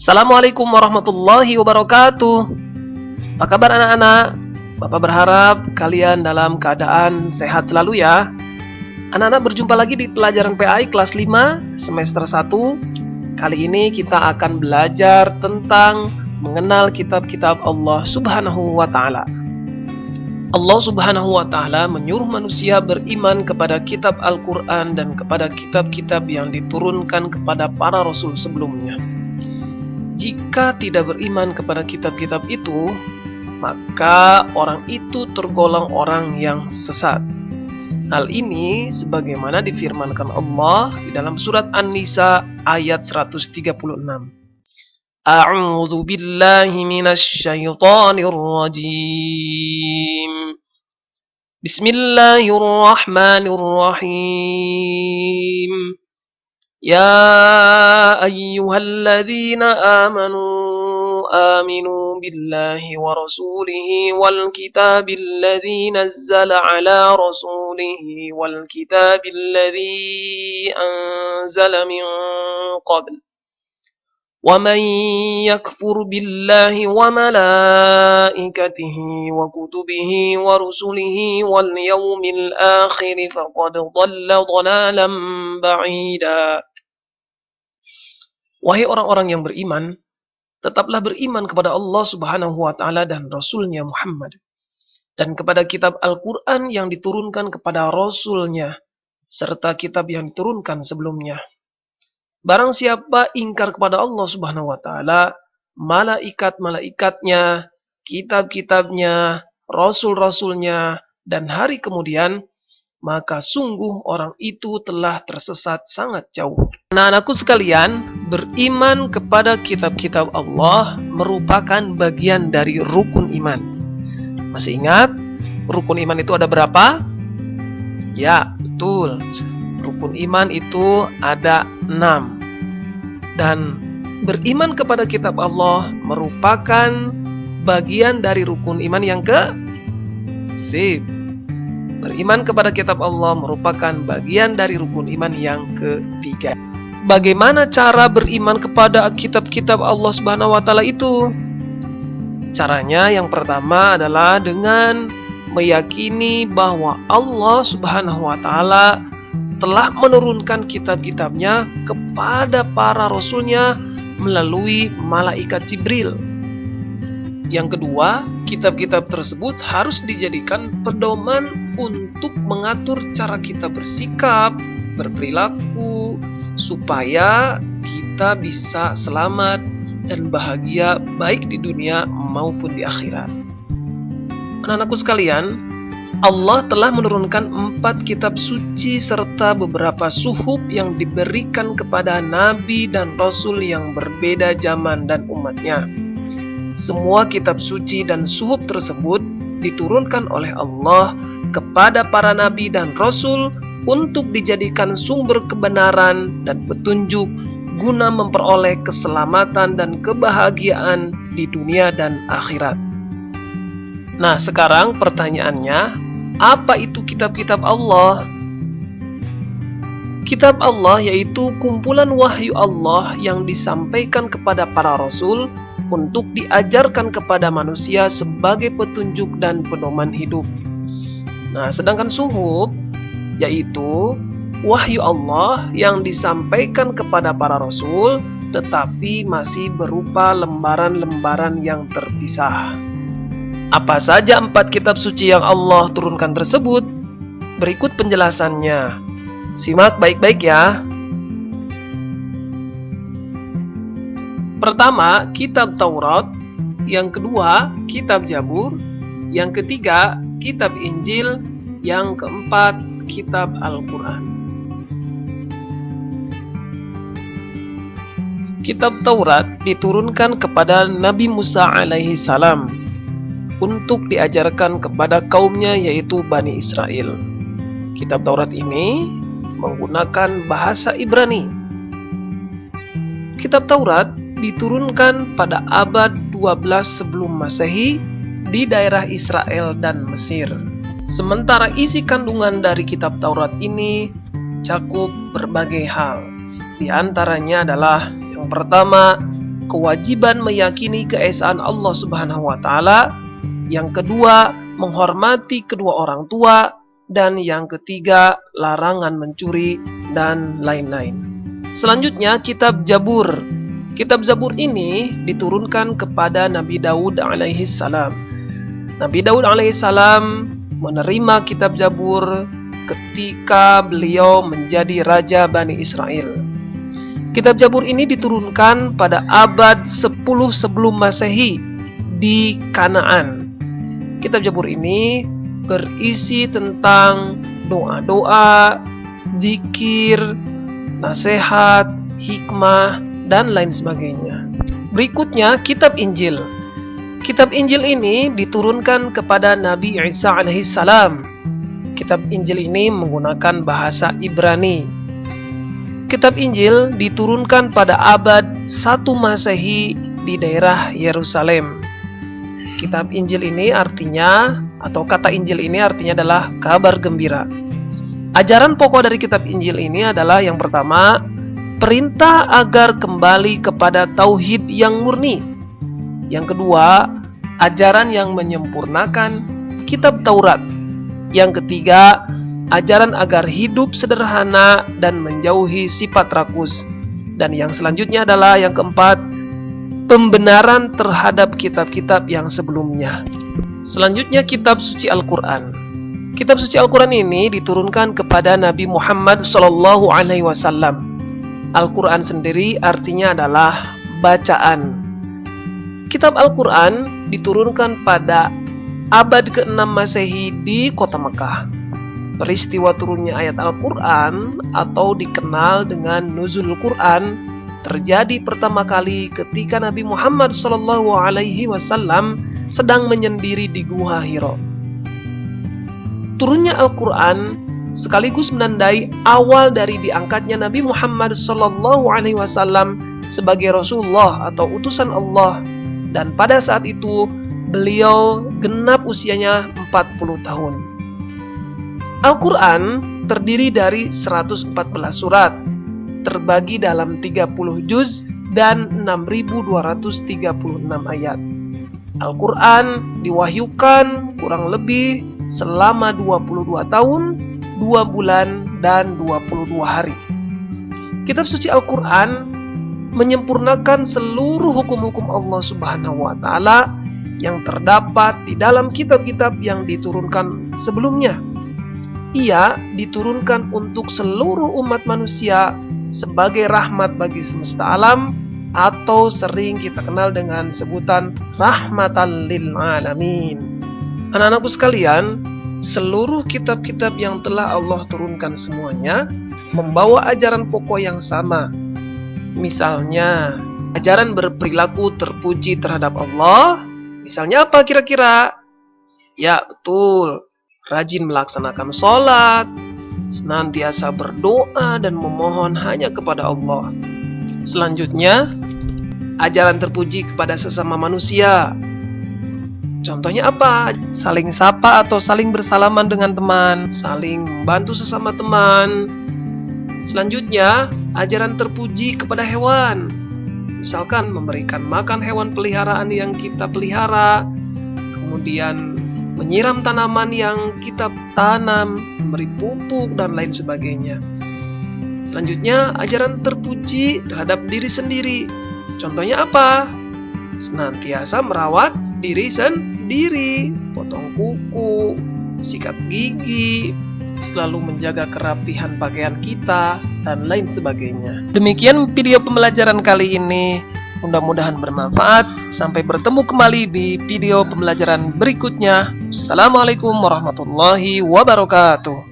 Assalamualaikum warahmatullahi wabarakatuh. Apa kabar anak-anak? Bapak berharap kalian dalam keadaan sehat selalu ya. Anak-anak berjumpa lagi di pelajaran PAI kelas 5 semester 1. Kali ini kita akan belajar tentang mengenal kitab-kitab Allah Subhanahu wa Ta'ala. Allah Subhanahu wa Ta'ala menyuruh manusia beriman kepada kitab Al-Quran dan kepada kitab-kitab yang diturunkan kepada para rasul sebelumnya. Jika tidak beriman kepada kitab-kitab itu, maka orang itu tergolong orang yang sesat. Hal ini sebagaimana difirmankan Allah di dalam surat An-Nisa ayat 136. A'udzu billahi minasy syaithanir rajim. Bismillahirrahmanirrahim. Ya ayyuhalladzina amanu aminu billahi wa rasulihi wal kitabil ladzi nazzala ala rasulihi wal kitabil ladzi anzala min qabl. Wa man yakfur billahi wa malaikatihi wa kutubihi wa rusulihi wal yawmil akhir faqad dhalla dhalalan ba'ida. Wahai orang-orang yang beriman, tetaplah beriman kepada Allah Subhanahu wa Ta'ala dan Rasulnya Muhammad, dan kepada kitab Al-Quran yang diturunkan kepada Rasulnya, serta kitab yang diturunkan sebelumnya. Barang siapa ingkar kepada Allah Subhanahu wa Ta'ala, malaikat-malaikatnya, kitab-kitabnya, rasul-rasulnya, dan hari kemudian, maka sungguh orang itu telah tersesat sangat jauh. Anak-anakku sekalian, beriman kepada kitab-kitab Allah merupakan bagian dari rukun iman. Masih ingat rukun iman itu ada berapa? Ya, betul. Rukun iman itu ada 6. Dan beriman kepada kitab Allah merupakan bagian dari rukun iman yang ke-10. Beriman kepada kitab Allah merupakan bagian dari rukun iman yang ke-3. Bagaimana cara beriman kepada kitab-kitab Allah Subhanahu wa Ta'ala itu? Caranya yang pertama adalah dengan meyakini bahwa Allah Subhanahu wa Ta'ala telah menurunkan kitab-kitabnya kepada para rasulnya melalui malaikat Jibril. Yang kedua, kitab-kitab tersebut harus dijadikan pedoman untuk mengatur cara kita bersikap, berperilaku, supaya kita bisa selamat dan bahagia baik di dunia maupun di akhirat. Anak-anakku sekalian, Allah telah menurunkan 4 kitab suci serta beberapa suhuf yang diberikan kepada nabi dan rasul yang berbeda zaman dan umatnya. Semua kitab suci dan suhuf tersebut diturunkan oleh Allah kepada para nabi dan rasul untuk dijadikan sumber kebenaran dan petunjuk guna memperoleh keselamatan dan kebahagiaan di dunia dan akhirat. Nah, sekarang pertanyaannya, apa itu kitab-kitab Allah? Kitab Allah yaitu kumpulan wahyu Allah yang disampaikan kepada para rasul untuk diajarkan kepada manusia sebagai petunjuk dan pedoman hidup. Nah, sedangkan suhuf yaitu wahyu Allah yang disampaikan kepada para rasul tetapi masih berupa lembaran-lembaran yang terpisah. Apa saja 4 kitab suci yang Allah turunkan tersebut? Berikut penjelasannya. Simak baik-baik ya. Pertama, kitab Taurat. Yang kedua, kitab Zabur. Yang ketiga, kitab Injil. Yang keempat, kitab Al-Quran. Kitab Taurat diturunkan kepada Nabi Musa alaihi salam untuk diajarkan kepada kaumnya yaitu Bani Israel. Kitab Taurat ini menggunakan bahasa Ibrani. Kitab Taurat diturunkan pada abad 12 sebelum Masehi di daerah Israel dan Mesir. Sementara isi kandungan dari kitab Taurat ini cakup berbagai hal. Di antaranya adalah yang pertama, kewajiban meyakini keesaan Allah Subhanahu wa taala. Yang kedua, menghormati kedua orang tua. Dan yang ketiga, larangan mencuri dan lain-lain. Selanjutnya, kitab Zabur. Kitab Zabur ini diturunkan kepada Nabi Daud alaihi salam. Nabi Daud alaihi salam menerima kitab Zabur ketika beliau menjadi raja Bani Israel. Kitab Zabur ini diturunkan pada abad 10 sebelum Masehi di Kanaan. Kitab Zabur ini berisi tentang doa-doa, zikir, nasihat, hikmah, dan lain sebagainya. Berikutnya, kitab Injil. Kitab Injil ini diturunkan kepada Nabi Isa alaihissalam. Kitab Injil ini menggunakan bahasa Ibrani. Kitab Injil diturunkan pada abad 1 Masehi di daerah Yerusalem. Kitab Injil ini artinya, atau kata Injil ini artinya adalah kabar gembira. Ajaran pokok dari kitab Injil ini adalah yang pertama, perintah agar kembali kepada tauhid yang murni. Yang kedua, ajaran yang menyempurnakan kitab Taurat. Yang ketiga, ajaran agar hidup sederhana dan menjauhi sifat rakus. Dan yang selanjutnya adalah yang keempat, pembenaran terhadap kitab-kitab yang sebelumnya. Selanjutnya, kitab suci Al-Quran. Kitab suci Al-Quran ini diturunkan kepada Nabi Muhammad SAW. Al-Quran sendiri artinya adalah bacaan. Kitab Al-Quran diturunkan pada abad ke-6 Masehi di kota Mekah. Peristiwa turunnya ayat Al-Quran atau dikenal dengan Nuzul Quran terjadi pertama kali ketika Nabi Muhammad SAW sedang menyendiri di Gua Hiro. Turunnya Al-Quran sekaligus menandai awal dari diangkatnya Nabi Muhammad SAW sebagai Rasulullah atau utusan Allah, dan pada saat itu beliau genap usianya 40 tahun. Al-Quran terdiri dari 114 surat, terbagi dalam 30 juz dan 6.236 ayat. Al-Quran diwahyukan kurang lebih selama 22 tahun, 2 bulan, dan 22 hari. Kitab suci Al-Quran menyempurnakan seluruh hukum-hukum Allah Subhanahu wa taala yang terdapat di dalam kitab-kitab yang diturunkan sebelumnya. Ia diturunkan untuk seluruh umat manusia sebagai rahmat bagi semesta alam, atau sering kita kenal dengan sebutan rahmatan lil alamin. Anak-anakku sekalian, seluruh kitab-kitab yang telah Allah turunkan semuanya membawa ajaran pokok yang sama. Misalnya, ajaran berperilaku terpuji terhadap Allah. Misalnya apa kira-kira? Ya, betul. Rajin melaksanakan sholat, senantiasa berdoa dan memohon hanya kepada Allah. Selanjutnya, ajaran terpuji kepada sesama manusia. Contohnya apa? Saling sapa atau saling bersalaman dengan teman, saling membantu sesama teman. Selanjutnya, ajaran terpuji kepada hewan. Misalkan memberikan makan hewan peliharaan yang kita pelihara, kemudian menyiram tanaman yang kita tanam, memberi pupuk, dan lain sebagainya. Selanjutnya, ajaran terpuji terhadap diri sendiri. Contohnya apa? Senantiasa merawat diri sendiri, potong kuku, sikat gigi, selalu menjaga kerapihan pakaian kita, dan lain sebagainya. Demikian video pembelajaran kali ini. Mudah-mudahan bermanfaat. Sampai bertemu kembali di video pembelajaran berikutnya. Assalamualaikum warahmatullahi wabarakatuh.